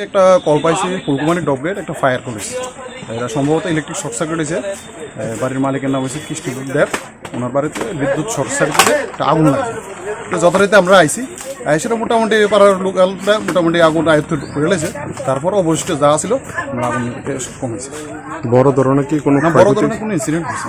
একটা কল পাইছি ফুলকুমারি ডবগেট একটা ফায়ার করেছে। এটা সম্ভবত ইলেকট্রিক শর্ট সার্কিট হয়েছে। বাড়ির মালিকের নাম হচ্ছে কৃষ্ণদেব দেব। ওনার বাড়িতে বিদ্যুৎ শর্ট সার্কিটে একটা আগুন লাগে। তো যথারীতি আমরা আইসি সেটা মোটামুটি পাড়ার লোকালটা মোটামুটি আগুন আয়ত্ত করে এলেছে। তারপর অবশিষ্ট যা ছিল আমরা আগুন কমেছে। বড় ধরনের কি কোনো বড় ধরনের কোনো ইনসিডেন্ট হয়েছে।